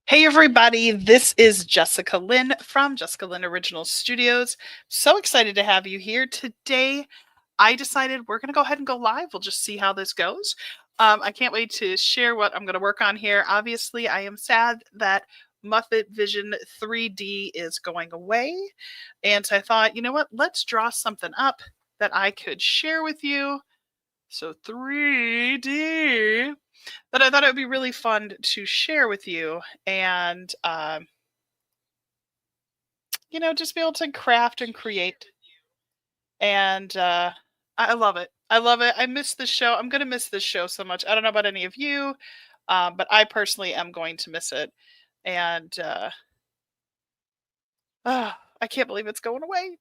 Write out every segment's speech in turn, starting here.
Hey everybody, this is Jessica Lynn from Jessica Lynn Original Studios. So excited to have you here today. I decided we're going to go ahead and go live. We'll just see how this goes. I can't wait to share what I'm going to work on here. Obviously, I am sad that Muppet Vision 3D is going away. And so I thought, you know what? Let's draw something up that I could share with you. So 3D that I thought it would be really fun to share with you and, just be able to craft and create. And I love it. I love it. I miss this show. I'm going to miss this show so much. I don't know about any of you, but I personally am going to miss it. And I can't believe it's going away.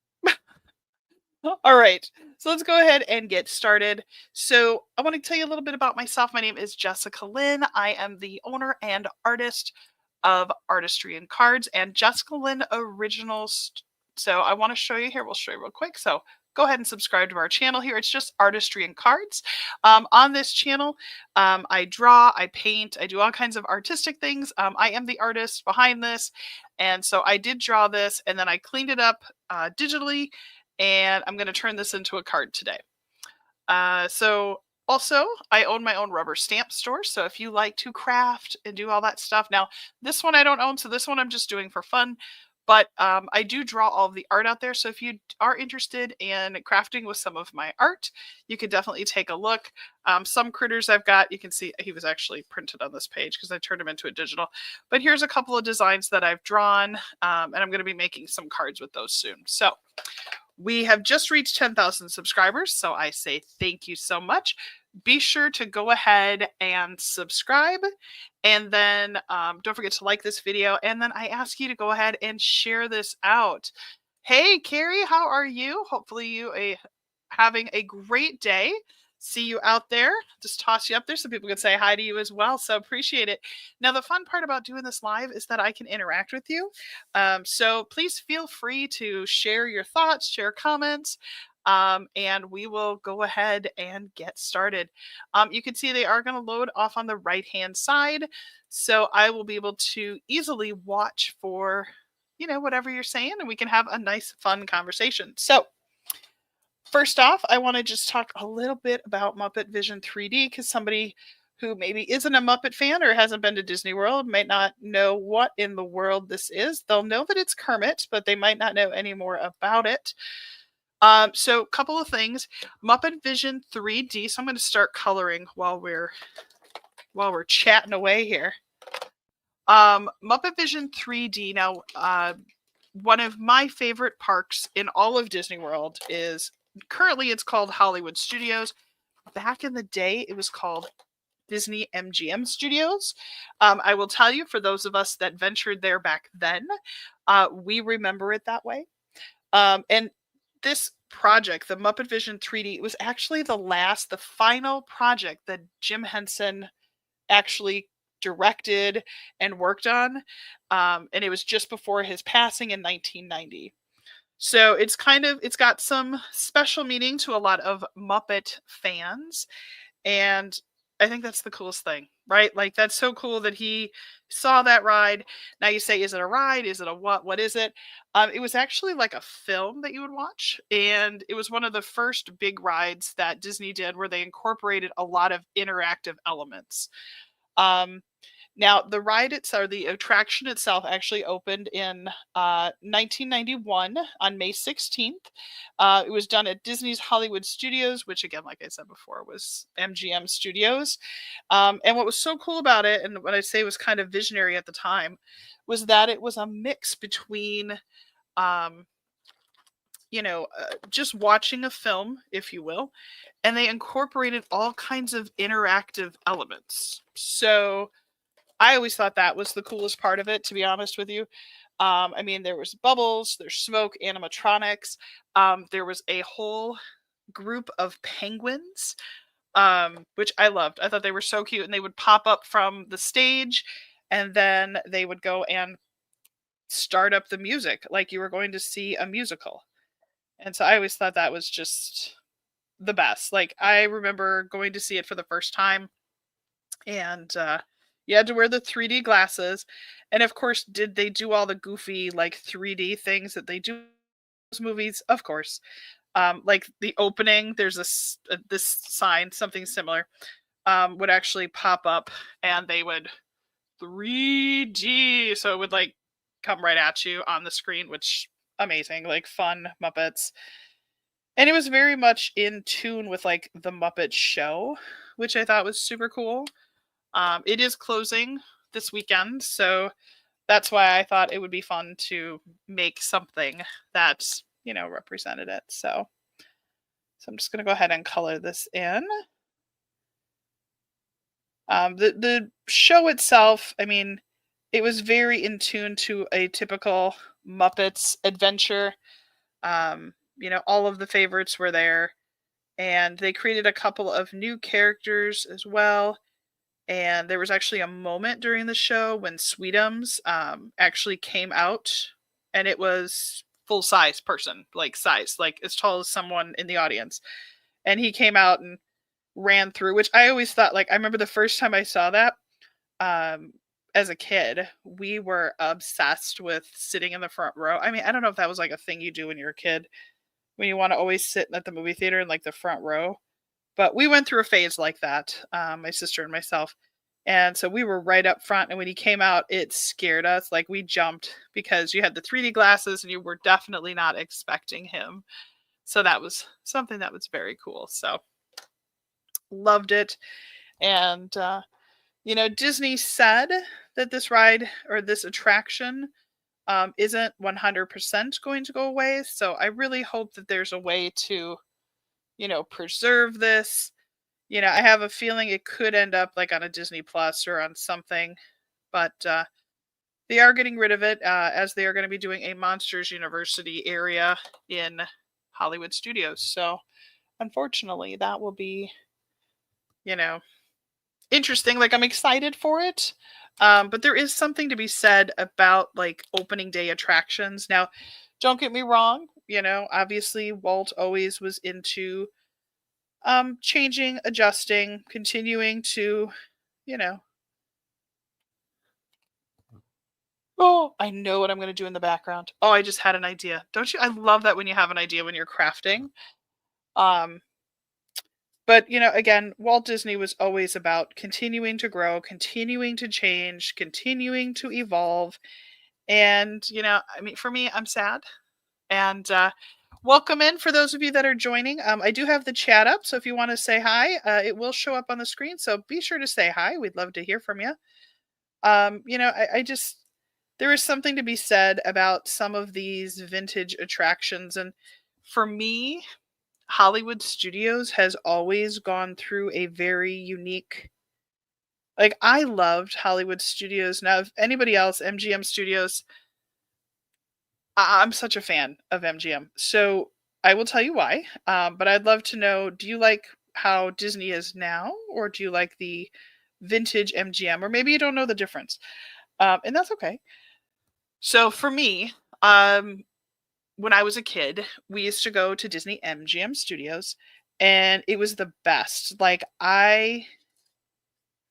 All right, so let's go ahead and get started. So I want to tell you a little bit about myself. My name is Jessica Lynn. I am the owner and artist of ArtistryInCards and Jessica Lynn Originals. So I want to show you here. We'll show you real quick. So go ahead and subscribe to our channel here. It's just ArtistryInCards. On this channel, I draw, I paint, I do all kinds of artistic things. I am the artist behind this. And so I did draw this and then I cleaned it up digitally, and I'm going to turn this into a card today. So also, I own my own rubber stamp store, so if you like to craft and do all that stuff. Now, this one I don't own, so this one I'm just doing for fun, but I do draw all of the art out there, so if you are interested in crafting with some of my art, you could definitely take a look. Some critters I've got, you can see he was actually printed on this page because I turned him into a digital, but here's a couple of designs that I've drawn, and I'm going to be making some cards with those soon. So we have just reached 10,000 subscribers, so I say thank you so much. Be sure to go ahead and subscribe, and then don't forget to like this video, and then I ask you to go ahead and share this out. Hey, Carrie, how are you? Hopefully you are having a great day. See you out there. Just toss you up there so people can say hi to you as well. So appreciate it. Now, the fun part about doing this live is that I can interact with you. So please feel free to share your thoughts, share comments, and we will go ahead and get started. You can see they are going to load off on the right-hand side. So I will be able to easily watch for, whatever you're saying, and we can have a nice, fun conversation. So first off, I want to just talk a little bit about Muppet Vision 3D because somebody who maybe isn't a Muppet fan or hasn't been to Disney World might not know what in the world this is. They'll know that it's Kermit, but they might not know any more about it. So a couple of things. Muppet Vision 3D. So I'm going to start coloring while we're chatting away here. Muppet Vision 3D. Now, one of my favorite parks in all of Disney World is, currently it's called Hollywood Studios. Back in the day, it was called Disney MGM Studios. I will tell you, for those of us that ventured there back then, we remember it that way. And this project, the Muppet Vision 3D, it was actually the final project that Jim Henson actually directed and worked on. And it was just before his passing in 1990. So it's got some special meaning to a lot of Muppet fans. And I think that's the coolest thing, right? Like, that's so cool that he saw that ride. Now you say, is it a ride? Is it a what? What is it? It was actually like a film that you would watch. And it was one of the first big rides that Disney did where they incorporated a lot of interactive elements. Now, the attraction itself actually opened in 1991 on May 16th. It was done at Disney's Hollywood Studios, which, again, like I said before, was MGM Studios. And what was so cool about it, and what I say was kind of visionary at the time, was that it was a mix between, just watching a film, if you will, and they incorporated all kinds of interactive elements. So I always thought that was the coolest part of it, to be honest with you. I mean, there was bubbles, there's smoke, animatronics. There was a whole group of penguins, which I loved. I thought they were so cute, and they would pop up from the stage, and then they would go and start up the music like you were going to see a musical. And so I always thought that was just the best. Like, I remember going to see it for the first time, and You had to wear the 3D glasses. And of course, did they do all the goofy like 3D things that they do in those movies? Of course. Like the opening, there's this sign, something similar, would actually pop up, and they would 3D, so it would like come right at you on the screen, which amazing, like fun Muppets. And it was very much in tune with like the Muppet Show, which I thought was super cool. It is closing this weekend, so that's why I thought it would be fun to make something that, represented it. So I'm just going to go ahead and color this in. The show itself, I mean, it was very in tune to a typical Muppets adventure. All of the favorites were there, and they created a couple of new characters as well. And there was actually a moment during the show when Sweetums actually came out, and it was full size person, like size, like as tall as someone in the audience. And he came out and ran through, which I always thought, like, I remember the first time I saw that, um, as a kid, we were obsessed with sitting in the front row. I mean, I don't know if that was like a thing you do when you're a kid, when you want to always sit at the movie theater in like the front row. But we went through a phase like that, my sister and myself. And so we were right up front. And when he came out, it scared us. Like we jumped because you had the 3D glasses and you were definitely not expecting him. So that was something that was very cool. So loved it. And, Disney said that this ride or this attraction isn't 100% going to go away. So I really hope that there's a way to, preserve this. I have a feeling it could end up like on a Disney Plus or on something, but they are getting rid of it as they are going to be doing a Monsters University area in Hollywood Studios. So unfortunately, that will be, you know, interesting. Like I'm excited for it. But there is something to be said about like opening day attractions. Now, don't get me wrong, obviously Walt always was into changing, adjusting, continuing to, you know. Oh, I know what I'm going to do in the background. Oh, I just had an idea. Don't you? I love that when you have an idea when you're crafting. Um, but again, Walt Disney was always about continuing to grow, continuing to change, continuing to evolve. And, I mean, for me, I'm sad. And welcome in for those of you that are joining. I do have the chat up, so if you want to say hi, it will show up on the screen. So be sure to say hi. We'd love to hear from you. I just, there is something to be said about some of these vintage attractions. And for me, Hollywood Studios has always gone through a very unique, like, I loved Hollywood Studios. Now, if anybody else, MGM Studios, I'm such a fan of MGM. So I will tell you why. But I'd love to know, do you like how Disney is now, or do you like the vintage MGM? Or maybe you don't know the difference. And that's okay. So for me, when I was a kid, we used to go to Disney MGM Studios, and it was the best. Like, I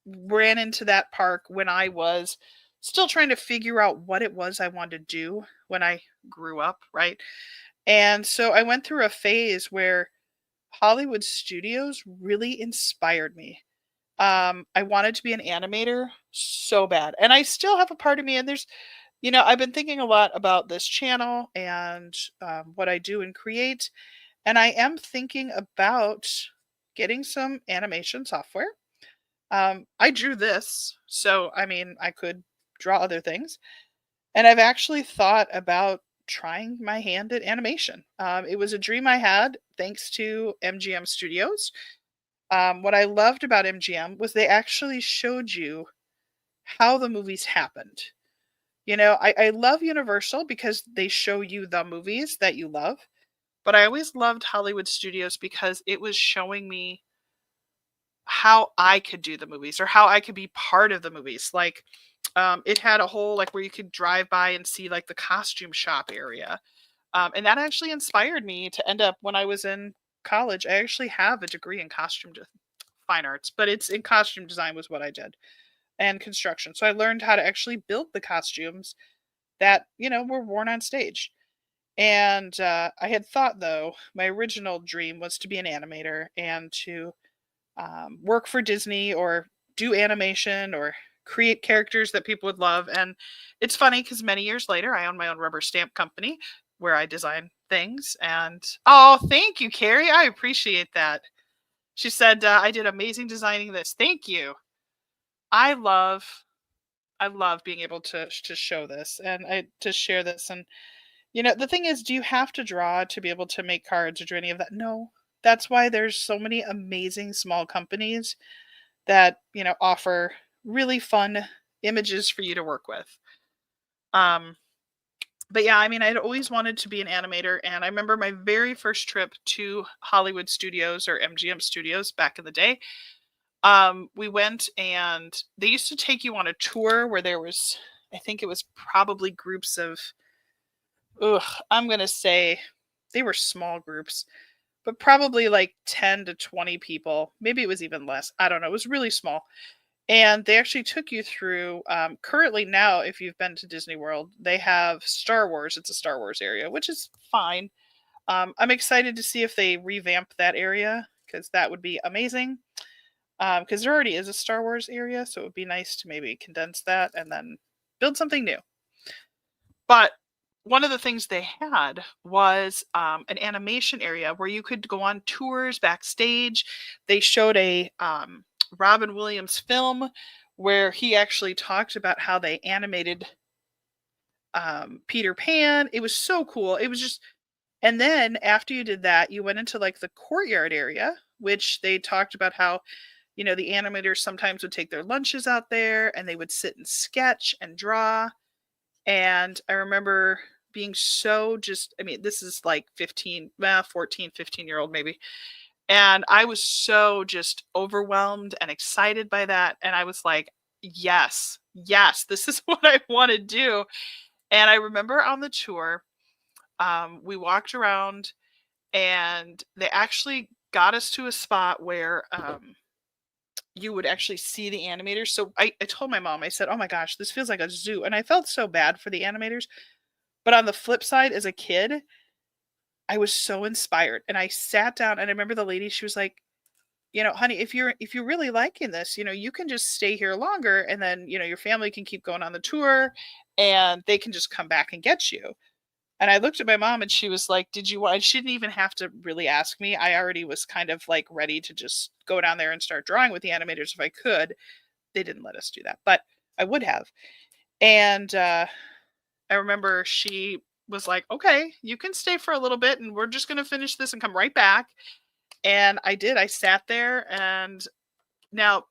ran into that park when I was still trying to figure out what it was I wanted to do when I grew up, right? And so I went through a phase where Hollywood Studios really inspired me. I wanted to be an animator so bad. And I still have a part of me, and there's, I've been thinking a lot about this channel and what I do and create. And I am thinking about getting some animation software. I drew this, so I mean, I could draw other things. And I've actually thought about trying my hand at animation. It was a dream I had thanks to MGM Studios. What I loved about MGM was they actually showed you how the movies happened. I love Universal because they show you the movies that you love, but I always loved Hollywood Studios because it was showing me how I could do the movies or how I could be part of the movies. Like, it had a whole, like, where you could drive by and see, like, the costume shop area. And that actually inspired me to end up, when I was in college, I actually have a degree in fine arts, but it's in costume design was what I did. and construction. So I learned how to actually build the costumes that, were worn on stage. And I had thought, though, my original dream was to be an animator and to work for Disney or do animation or create characters that people would love. And it's funny because many years later, I own my own rubber stamp company where I design things. And oh, thank you, Carrie. I appreciate that. She said, I did amazing designing this. Thank you. I love I love being able to show this and to share this. And the thing is, do you have to draw to be able to make cards or do any of that? No. That's why there's so many amazing small companies that, offer really fun images for you to work with. Um, but yeah, I mean, I'd always wanted to be an animator. And I remember my very first trip to Hollywood Studios or MGM Studios back in the day. We went and they used to take you on a tour where there was, I think it was probably groups of, I'm going to say they were small groups, but probably like 10 to 20 people. Maybe it was even less. I don't know. It was really small. And they actually took you through, currently now, if you've been to Disney World, they have Star Wars. It's a Star Wars area, which is fine. I'm excited to see if they revamp that area because that would be amazing. Because there already is a Star Wars area, so it would be nice to maybe condense that and then build something new. But one of the things they had was an animation area where you could go on tours backstage. They showed a Robin Williams film where he actually talked about how they animated Peter Pan. It was so cool. It was just, and then after you did that, you went into like the courtyard area, which they talked about how, the animators sometimes would take their lunches out there and they would sit and sketch and draw. And I remember being so just, I mean, this is like 14, 15-year-old maybe. And I was so just overwhelmed and excited by that. And I was like, yes, yes, this is what I want to do. And I remember on the tour, we walked around and they actually got us to a spot where you would actually see the animators. So I told my mom, I said, oh my gosh, this feels like a zoo. And I felt so bad for the animators. But on the flip side, as a kid, I was so inspired. And I sat down and I remember the lady, she was like, honey, if you're really liking this, you can just stay here longer and then, your family can keep going on the tour and they can just come back and get you. And I looked at my mom and she was like, did you want, she didn't even have to really ask me. I already was kind of like ready to just go down there and start drawing with the animators if I could. They didn't let us do that, but I would have. And I remember she was like, okay, you can stay for a little bit and we're just going to finish this and come right back. And I did. I sat there and now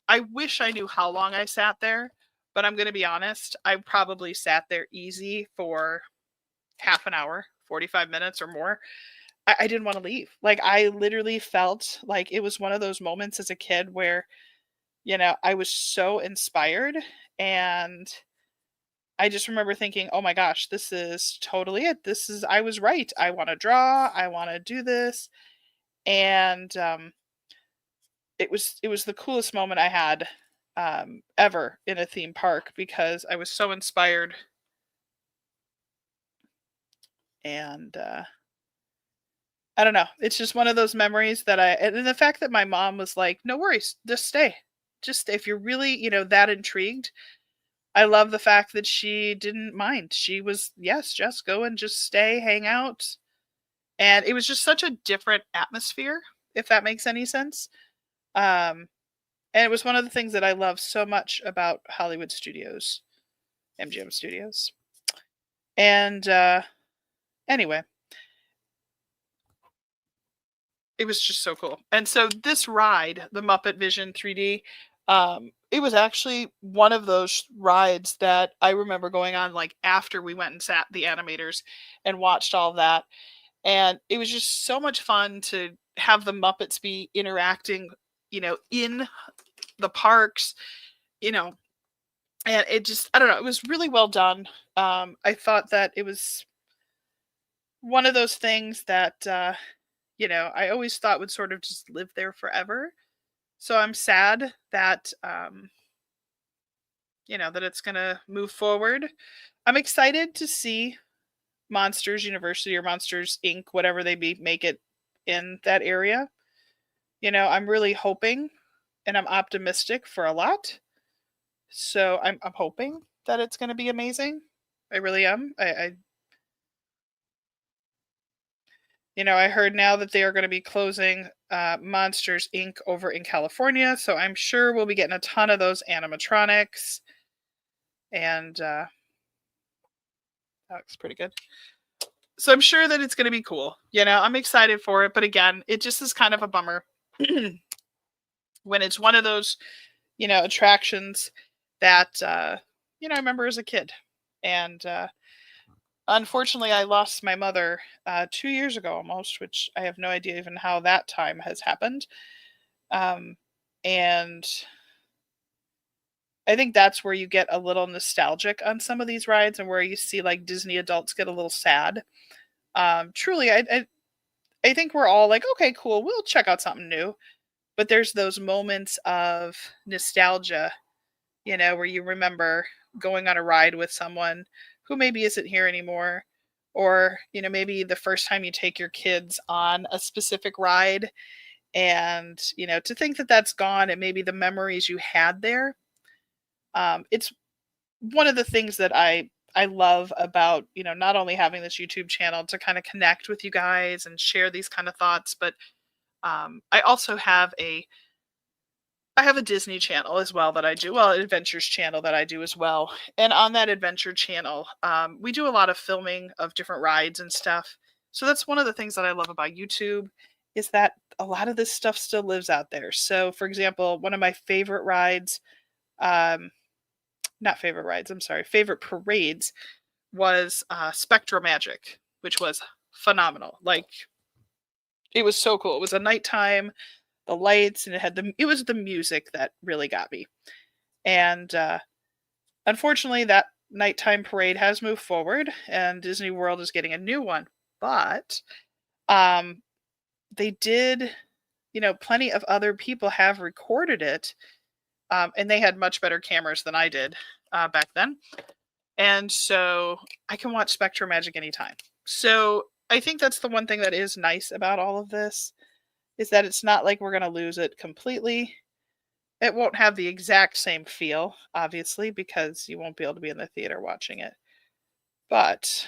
I wish I knew how long I sat there, but I'm going to be honest. I probably sat there easy for half an hour, 45 minutes or more. I didn't want to leave. Like, I literally felt like it was one of those moments as a kid where, I was so inspired. And I just remember thinking, oh my gosh, this is totally it. I was right. I want to draw. I want to do this. And it was the coolest moment I had ever in a theme park because I was so inspired. And I don't know. It's just one of those memories that and the fact that my mom was like, no worries, just stay. Just if you're really, that intrigued. I love the fact that she didn't mind. She was, yes, just go and just stay, hang out. And it was just such a different atmosphere, if that makes any sense. Um, and it was one of the things that I love so much about Hollywood Studios, MGM Studios. And anyway, it was just so cool. And so this ride, the Muppet Vision 3D, it was actually one of those rides that I remember going on like after we went and sat the animators and watched all of that. And it was just so much fun to have the Muppets be interacting, in the parks, you know, and it just, I don't know, it was really well done. I thought that it was one of those things that, I always thought would sort of just live there forever. So I'm sad that that it's going to move forward. I'm excited to see Monsters University or Monsters Inc., whatever they be, make it in that area. I'm really hoping and I'm optimistic for a lot. So I'm hoping that it's going to be amazing. I really am. I heard now that they are going to be closing Monsters Inc. over in California, so I'm sure we'll be getting a ton of those animatronics, and that looks pretty good. So I'm sure that it's going to be cool. I'm excited for it, but again, it just is kind of a bummer when it's one of those, attractions that I remember as a kid, and unfortunately, I lost my mother 2 years ago almost, which I have no idea even how that time has happened. Um, and I think that's where you get a little nostalgic on some of these rides, and where you see like Disney adults get a little sad. Truly, I think we're all like, okay, cool, we'll check out something new. But there's those moments of nostalgia, where you remember going on a ride with someone who maybe isn't here anymore, or maybe the first time you take your kids on a specific ride, and to think that that's gone, and maybe the memories you had there. It's one of the things that I love about not only having this YouTube channel to kind of connect with you guys and share these kind of thoughts, but I also have a Disney channel as well that I do, well, an adventures channel that I do as well. And on that adventure channel, we do a lot of filming of different rides and stuff. So that's one of the things that I love about YouTube, is that a lot of this stuff still lives out there. So, for example, one of my favorite rides, not favorite rides, I'm sorry, favorite parades was Spectral Magic, which was phenomenal. Like, it was so cool. It was a nighttime, the lights, and it was the music that really got me. And unfortunately, that nighttime parade has moved forward, and Disney World is getting a new one. But they did, plenty of other people have recorded it, and they had much better cameras than I did back then. And so I can watch Spectrum Magic anytime. So I think that's the one thing that is nice about all of this, is that it's not like we're going to lose it completely. It won't have the exact same feel, obviously, because you won't be able to be in the theater watching it. But,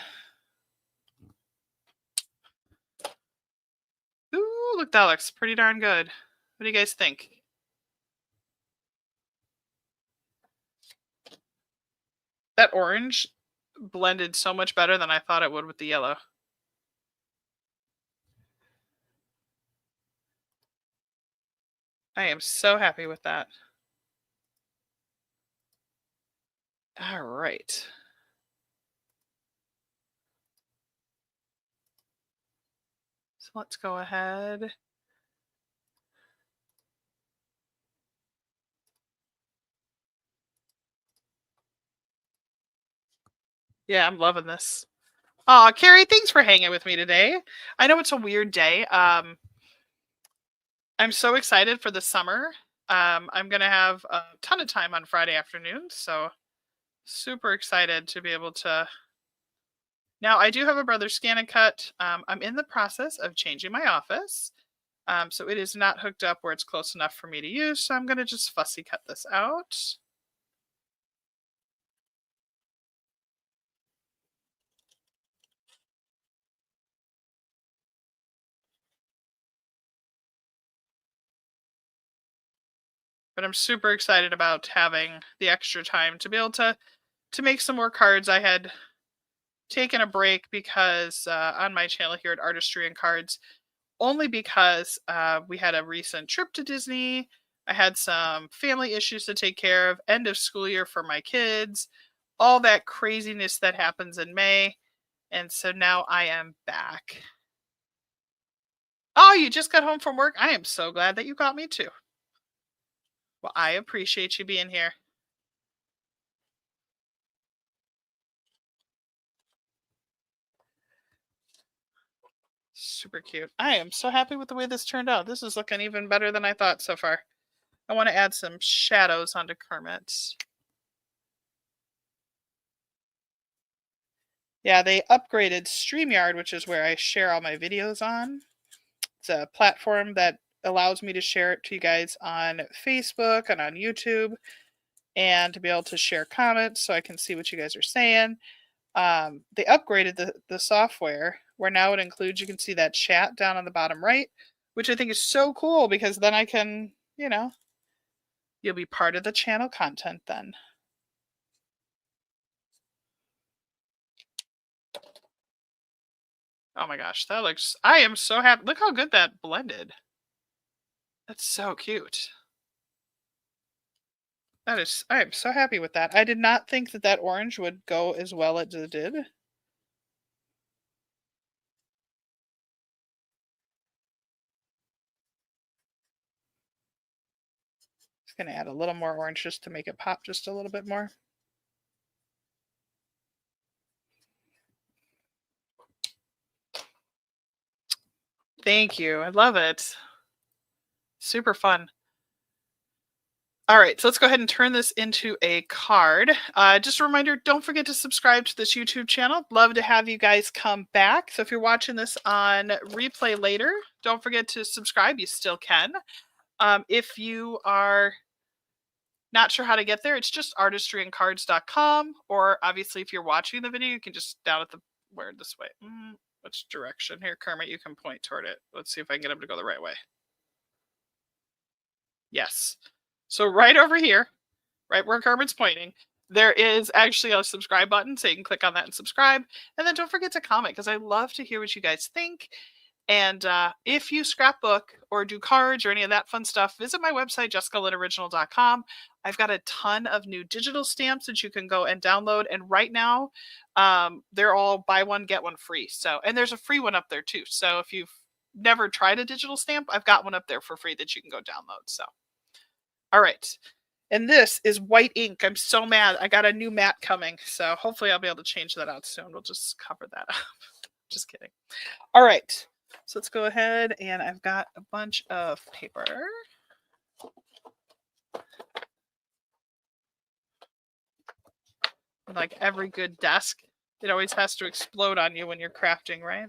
ooh, look, that looks pretty darn good. What do you guys think? That orange blended so much better than I thought it would with the yellow. I am so happy with that. All right. So let's go ahead. Yeah, I'm loving this. Aw, Carrie, thanks for hanging with me today. I know it's a weird day. I'm so excited for the summer. I'm gonna have a ton of time on Friday afternoons, so super excited to be able to. Now, I do have a Brother Scan and Cut. I'm in the process of changing my office, so it is not hooked up where it's close enough for me to use. So I'm gonna just fussy cut this out. But I'm super excited about having the extra time to be able to make some more cards. I had taken a break because on my channel here at ArtistryInCards, only because we had a recent trip to Disney. I had some family issues to take care of, end of school year for my kids, all that craziness that happens in May. And so now I am back. Oh, you just got home from work? I am so glad that you got me too. Well, I appreciate you being here. Super cute. I am so happy with the way this turned out. This is looking even better than I thought so far. I want to add some shadows onto Kermit. Yeah, they upgraded StreamYard, which is where I share all my videos on. It's a platform that allows me to share it to you guys on Facebook and on YouTube, and to be able to share comments so I can see what you guys are saying. They upgraded the software where now it includes, you can see that chat down on the bottom right, which I think is so cool because then I can, you'll be part of the channel content then. Oh my gosh, that looks, I am so happy. Look how good that blended. That's so cute. That is, I am so happy with that. I did not think that that orange would go as well as it did. Just gonna add a little more orange just to make it pop just a little bit more. Thank you. I love it. Super fun. All right, so let's go ahead and turn this into a card. Just a reminder, don't forget to subscribe to this YouTube channel. Love to have you guys come back. So if you're watching this on replay later, don't forget to subscribe. You still can. If you are not sure how to get there, it's just ArtistryInCards.com. Or obviously, if you're watching the video, you can just down at the, where this way? Which direction? Here, Kermit, you can point toward it. Let's see if I can get him to go the right way. Yes. So right over here, right where Kermit's pointing, there is actually a subscribe button. So you can click on that and subscribe. And then don't forget to comment because I love to hear what you guys think. And if you scrapbook or do cards or any of that fun stuff, visit my website, jessicalynoriginal.com. I've got a ton of new digital stamps that you can go and download. And right now, they're all buy one, get one free. So, and there's a free one up there too. So if you've never tried a digital stamp, I've got one up there for free that you can go download. So, all right. And this is white ink. I'm so mad. I got a new mat coming. So hopefully I'll be able to change that out soon. We'll just cover that up. Just kidding. All right. So let's go ahead, and I've got a bunch of paper. Like every good desk, it always has to explode on you when you're crafting, right?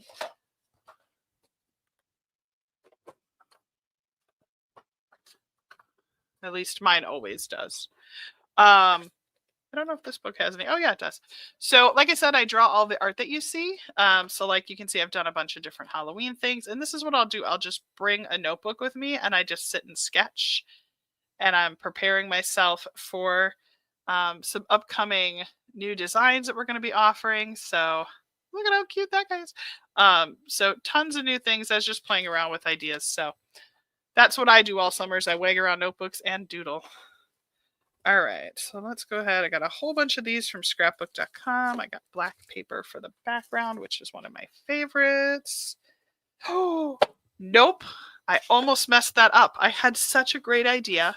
At least mine always does. I don't know if this book has any. Oh yeah, it does. So like I said, I draw all the art that you see. So like you can see, I've done a bunch of different Halloween things, and this is what I'll do. I'll just bring a notebook with me and I just sit and sketch, and I'm preparing myself for some upcoming new designs that we're going to be offering. So look at how cute that guy is. So tons of new things. I was just playing around with ideas. So that's what I do all summers. I wag around notebooks and doodle. All right, so let's go ahead. I got a whole bunch of these from scrapbook.com. I got black paper for the background, which is one of my favorites. Oh, nope. I almost messed that up. I had such a great idea.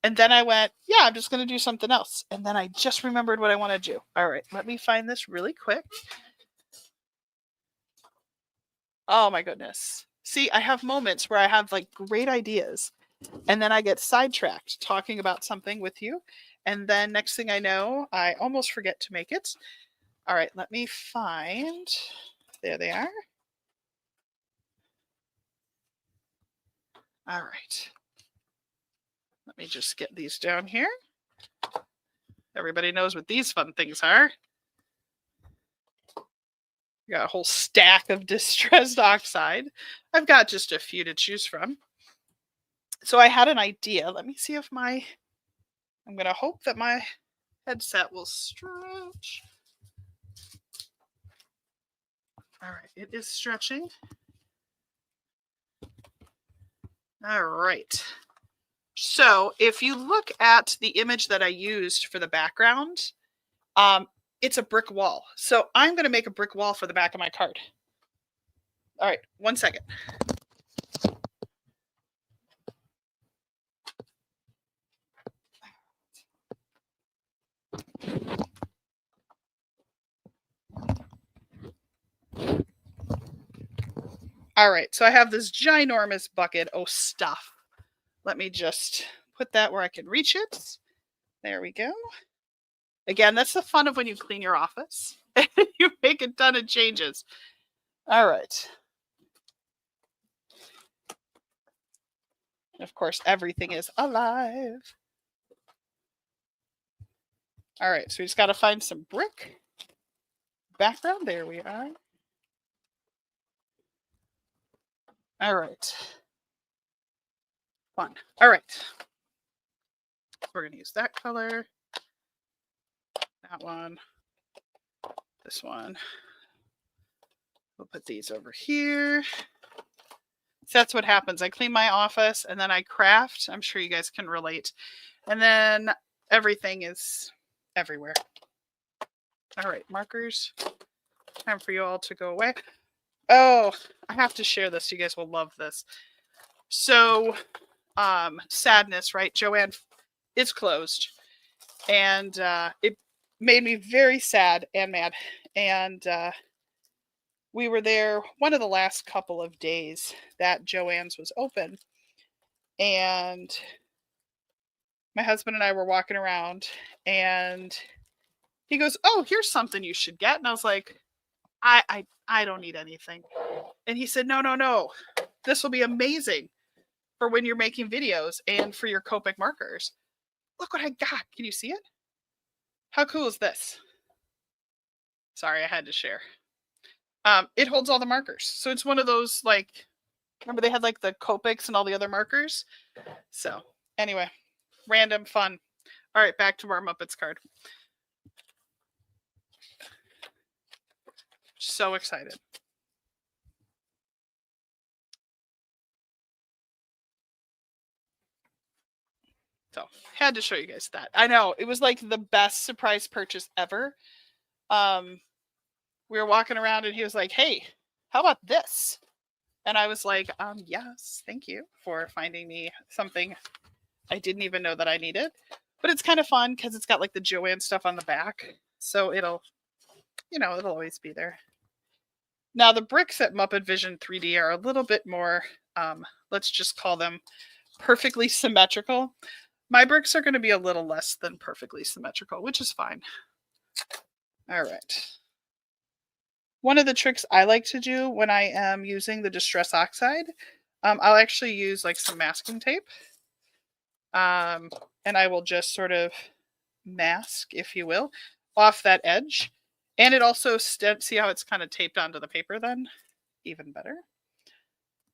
And then I went, yeah, I'm just going to do something else. And then I just remembered what I want to do. All right, let me find this really quick. Oh my goodness. See, I have moments where I have like great ideas, and then I get sidetracked talking about something with you. And then next thing I know, I almost forget to make it. All right, let me find. There they are. All right. Let me just get these down here. Everybody knows what these fun things are. Got a whole stack of distressed oxide. I've got just a few to choose from. So I had an idea. Let me see if I'm going to hope that my headset will stretch. All right, it is stretching. All right. So if you look at the image that I used for the background, it's a brick wall. So I'm going to make a brick wall for the back of my card. All right, 1 second. All right, so I have this ginormous bucket of stuff. Let me just put that where I can reach it. There we go. Again, that's the fun of when you clean your office. and you make a ton of changes. All right. Of course, everything is alive. All right, so we just got to find some brick background. There we are. All right. Fun. All right. We're going to use that color, that one, this one. We'll put these over here. So that's what happens. I clean my office and then I craft. I'm sure you guys can relate. And then everything is everywhere. All right, markers. Time for you all to go away. Oh, I have to share this. You guys will love this. So, sadness, right? Joann, it's closed. And it made me very sad and mad. And we were there one of the last couple of days that Joann's was open. And my husband and I were walking around and he goes, "Oh, here's something you should get." And I was like, I don't need anything. And he said, no. This will be amazing for when you're making videos and for your Copic markers. Look what I got. Can you see it? How cool is this? Sorry, I had to share. It holds all the markers. So it's one of those, like, remember they had like the Copics and all the other markers? So anyway, random fun. All right, back to our Muppets card. So excited. So had to show you guys that. I know it was like the best surprise purchase ever. We were walking around and he was like, "Hey, how about this?" And I was like, yes, thank you for finding me something I didn't even know that I needed. But it's kind of fun because it's got like the Joann stuff on the back. So it'll always be there. Now the bricks at Muppet Vision 3D are a little bit more, let's just call them perfectly symmetrical. My bricks are going to be a little less than perfectly symmetrical, which is fine. All right. One of the tricks I like to do when I am using the Distress Oxide, I'll actually use like some masking tape. And I will just sort of mask, if you will, off that edge. And it also, see how it's kind of taped onto the paper then? Even better.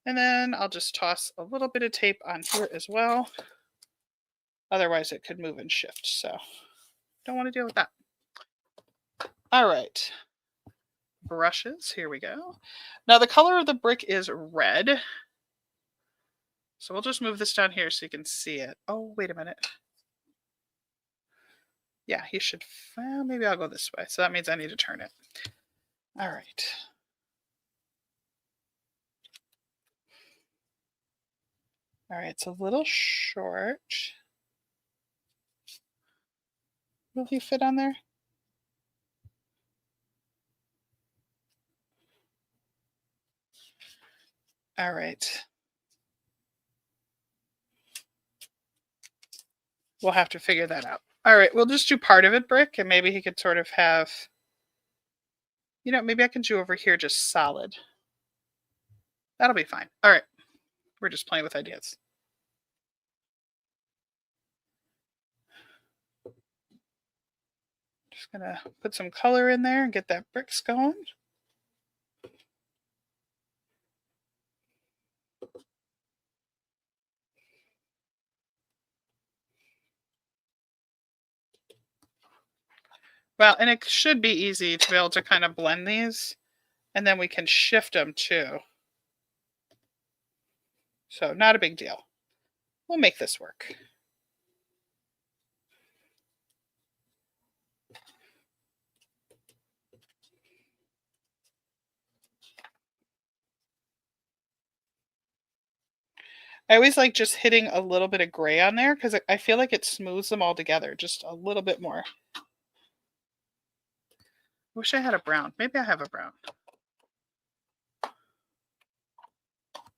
And then I'll just toss a little bit of tape on here as well. Otherwise it could move and shift. So don't want to deal with that. All right. Brushes, here we go. Now the color of the brick is red. So we'll just move this down here so you can see it. Oh, wait a minute. Yeah, he should, well, maybe I'll go this way. So that means I need to turn it. All right. All right, it's a little short. Will he fit on there? All right. We'll have to figure that out. All right, we'll just do part of it brick, and maybe he could sort of have, maybe I can do over here just solid. That'll be fine. All right. We're just playing with ideas. Just gonna put some color in there and get that bricks going. Well, and it should be easy to be able to kind of blend these, and then we can shift them too. So not a big deal. We'll make this work. I always like just hitting a little bit of gray on there because I feel like it smooths them all together just a little bit more. Wish I had a brown. Maybe I have a brown.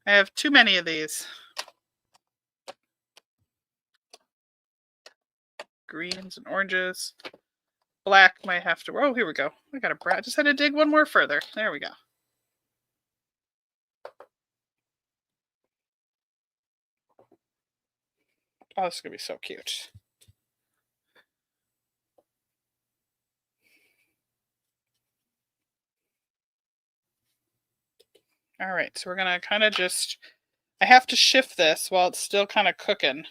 I have too many of these. Greens and oranges. black might have to, oh, here we go. I got a just had to dig one more further. There we go. Oh, this is going to be so cute. All right, so we're going to kind of just, I have to shift this while it's still kind of cooking.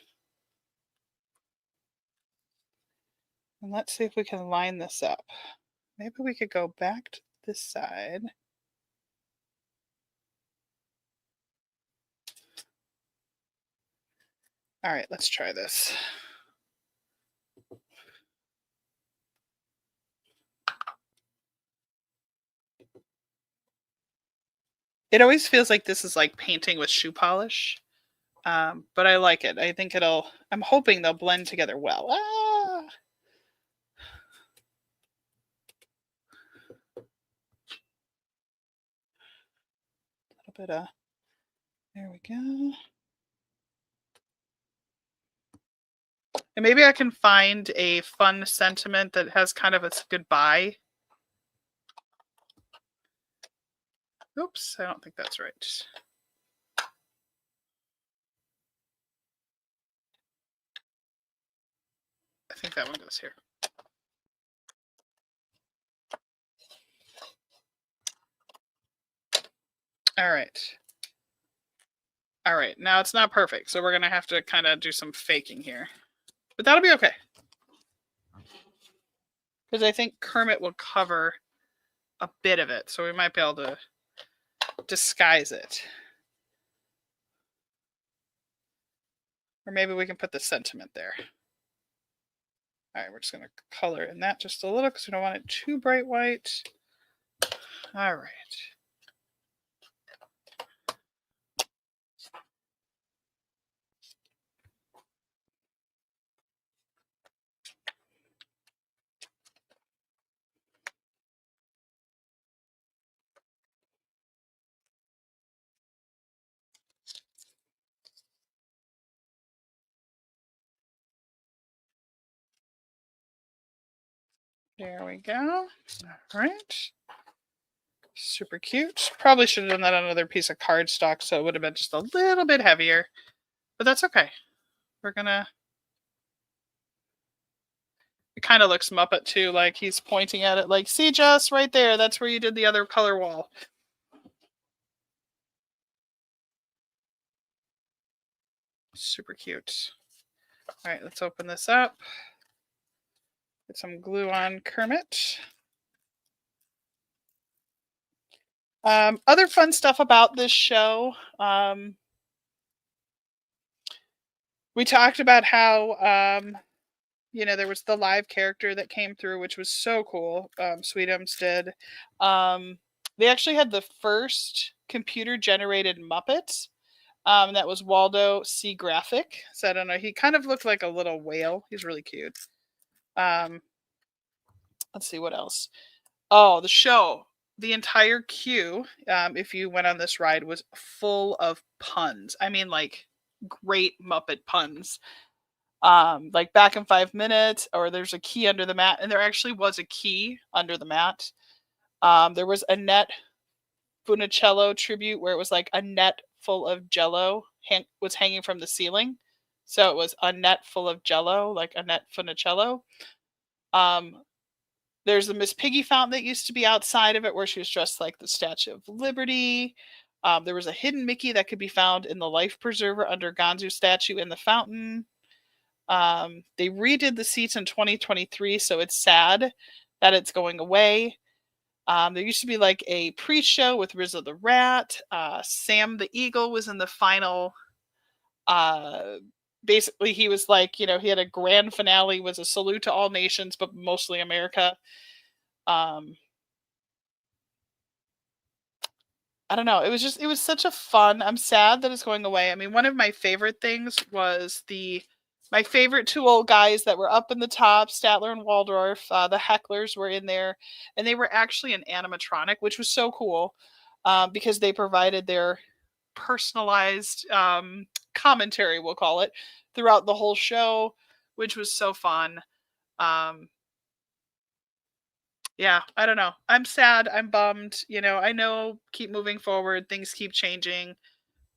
And let's see if we can line this up. Maybe we could go back to this side. All right, let's try this. It always feels like this is like painting with shoe polish, but I like it. I think I'm hoping they'll blend together well. Ah! A little bit of, there we go. And maybe I can find a fun sentiment that has kind of a goodbye. Oops, I don't think that's right. I think that one goes here. All right. All right, now it's not perfect, so we're going to have to kind of do some faking here. But that'll be okay. Because I think Kermit will cover a bit of it, so we might be able to disguise it. Or maybe we can put the sentiment there. All right, we're just going to color in that just a little because we don't want it too bright white. All right. There we go. All right. Super cute. Probably should have done that on another piece of cardstock so it would have been just a little bit heavier. But that's okay. We're gonna... It kind of looks Muppet too, like he's pointing at it like, see Jess, right there, that's where you did the other color wall. Super cute. All right, let's open this up. Get some glue on Kermit. Other fun stuff about this show. We talked about how, you know, there was the live character that came through, which was so cool. Sweetums did. They actually had the first computer-generated Muppet. That was Waldo C. Graphic. So I don't know. He kind of looked like a little whale. He's really cute. Let's see what else. Oh, the show. The entire queue, if you went on this ride, was full of puns. I mean, like, great Muppet puns. Like back in 5 minutes, or there's a key under the mat. And there actually was a key under the mat. There was a net Funicello tribute where it was like a net full of jello was hanging from the ceiling. So it was a net full of jello, like a net Funicello. There's a Miss Piggy fountain that used to be outside of it where she was dressed like the Statue of Liberty. There was a hidden Mickey that could be found in the life preserver under Gonzo's statue in the fountain. They redid the seats in 2023, so it's sad that it's going away. There used to be like a pre-show with Rizzo the Rat. Sam the Eagle was in the final. Basically, he was like, you know, he had a grand finale, was a salute to all nations, but mostly America. I don't know. It was such a fun. I'm sad that it's going away. I mean, one of my favorite things was my favorite two old guys that were up in the top, Statler and Waldorf. The hecklers were in there, and they were actually an animatronic, which was so cool because they provided their personalized commentary, we'll call it, throughout the whole show, which was so fun. Yeah, I don't know. I'm sad. I'm bummed. I know keep moving forward. Things keep changing.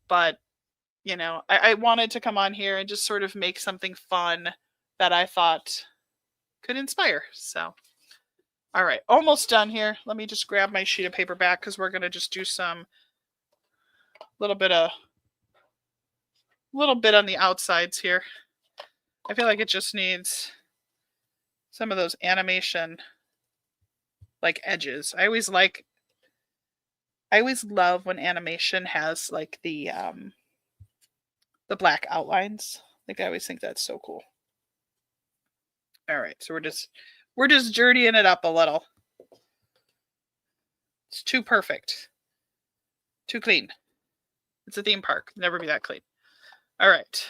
But, I wanted to come on here and just sort of make something fun that I thought could inspire. So, all right, almost done here. Let me just grab my sheet of paper back because we're going to just do some little bit on the outsides here. I feel like it just needs some of those animation like edges. I always love when animation has like the black outlines. Like I always think that's so cool. All right, so we're just dirtying it up a little. It's too perfect. Too clean. It's a theme park. Never be that clean. All right.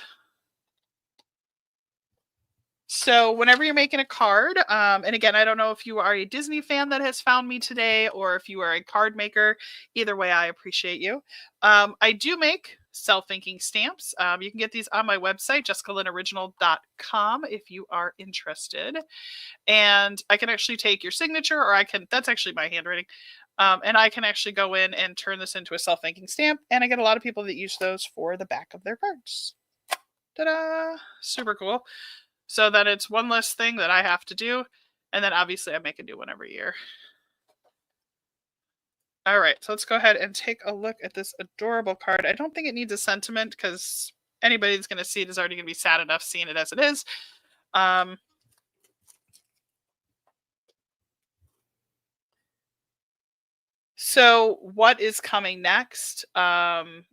So whenever you're making a card, and again, I don't know if you are a Disney fan that has found me today or if you are a card maker. Either way, I appreciate you. I do make self-inking stamps. You can get these on my website, jessicalynoriginal.com, if you are interested. And I can actually take your signature, or that's actually my handwriting. And I can actually go in and turn this into a self-inking stamp. And I get a lot of people that use those for the back of their cards. Ta-da! Super cool. So then it's one less thing that I have to do. And then obviously I make a new one every year. All right, so let's go ahead and take a look at this adorable card. I don't think it needs a sentiment because anybody that's going to see it is already going to be sad enough seeing it as it is. So what is coming next? Obviously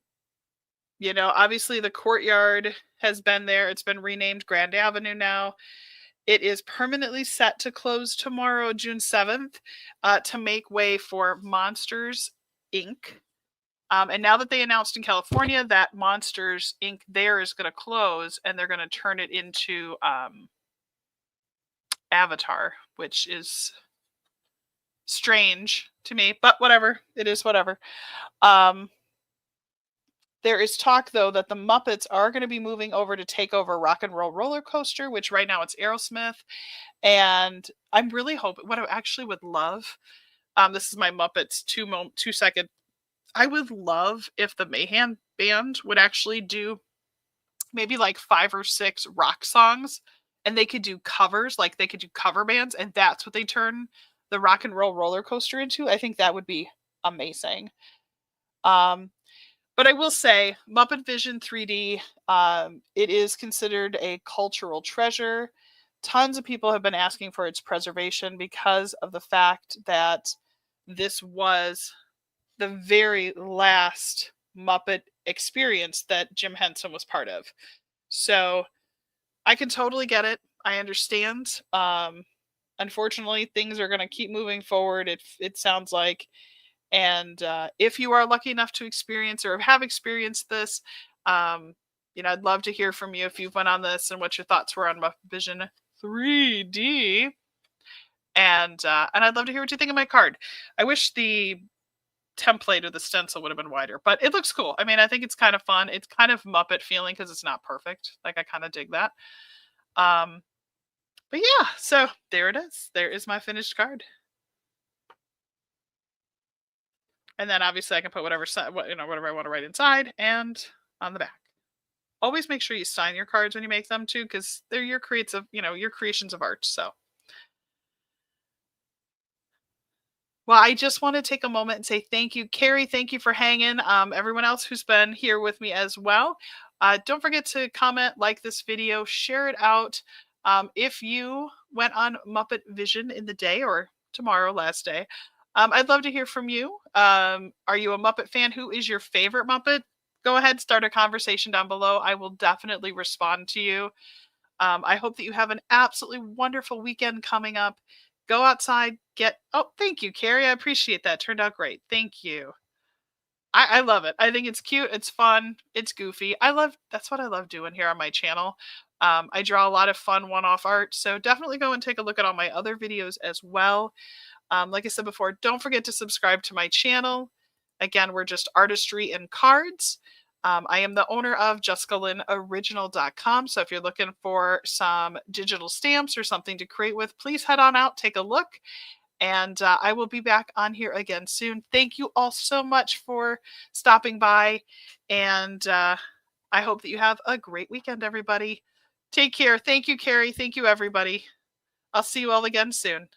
the Courtyard has been there. It's been renamed Grand Avenue now. It is permanently set to close tomorrow, June 7th, to make way for Monsters, Inc. And now that they announced in California that Monsters, Inc. there is going to close, and they're going to turn it into Avatar, which is strange to me, but whatever. It is whatever. There is talk, though, that the Muppets are going to be moving over to take over Rock and Roll Roller Coaster, which right now it's Aerosmith. And I'm really hoping, what I actually would love, this is my Muppets 2-second. I would love if the Mayhem Band would actually do maybe like 5 or 6 rock songs, and they could do covers, like they could do cover bands, and that's what they turn the Rock and Roll Roller Coaster into. I think that would be amazing. But I will say, Muppet Vision 3D, it is considered a cultural treasure. Tons of people have been asking for its preservation because of the fact that this was the very last Muppet experience that Jim Henson was part of. So I can totally get it. I understand. Unfortunately, things are going to keep moving forward, it sounds like. And if you are lucky enough to experience or have experienced this, I'd love to hear from you if you've went on this and what your thoughts were on Muppet Vision 3D. And I'd love to hear what you think of my card. I wish the template or the stencil would have been wider, but it looks cool. I mean, I think it's kind of fun. It's kind of Muppet feeling because it's not perfect. Like I kind of dig that. But yeah, so there it is. There is my finished card. And then obviously I can put whatever I want to write inside and on the back. Always make sure you sign your cards when you make them too, because they're your your creations of art. So, well, I just want to take a moment and say thank you, Carrie. Thank you for hanging. Everyone else who's been here with me as well. Don't forget to comment, like this video, share it out. If you went on Muppet Vision in the day or tomorrow, last day, I'd love to hear from you. Are you a Muppet fan? Who is your favorite Muppet? Go ahead, start a conversation down below. I will definitely respond to you. I hope that you have an absolutely wonderful weekend coming up. Go outside, oh, thank you, Carrie. I appreciate that. Turned out great. Thank you. I love it. I think it's cute. It's fun. It's goofy. That's what I love doing here on my channel. I draw a lot of fun one-off art, so definitely go and take a look at all my other videos as well. Like I said before, don't forget to subscribe to my channel. Again, we're just ArtistryInCards. I am the owner of JessicaLynOriginal.com. So if you're looking for some digital stamps or something to create with, please head on out, take a look. And I will be back on here again soon. Thank you all so much for stopping by. And I hope that you have a great weekend, everybody. Take care. Thank you, Carrie. Thank you, everybody. I'll see you all again soon.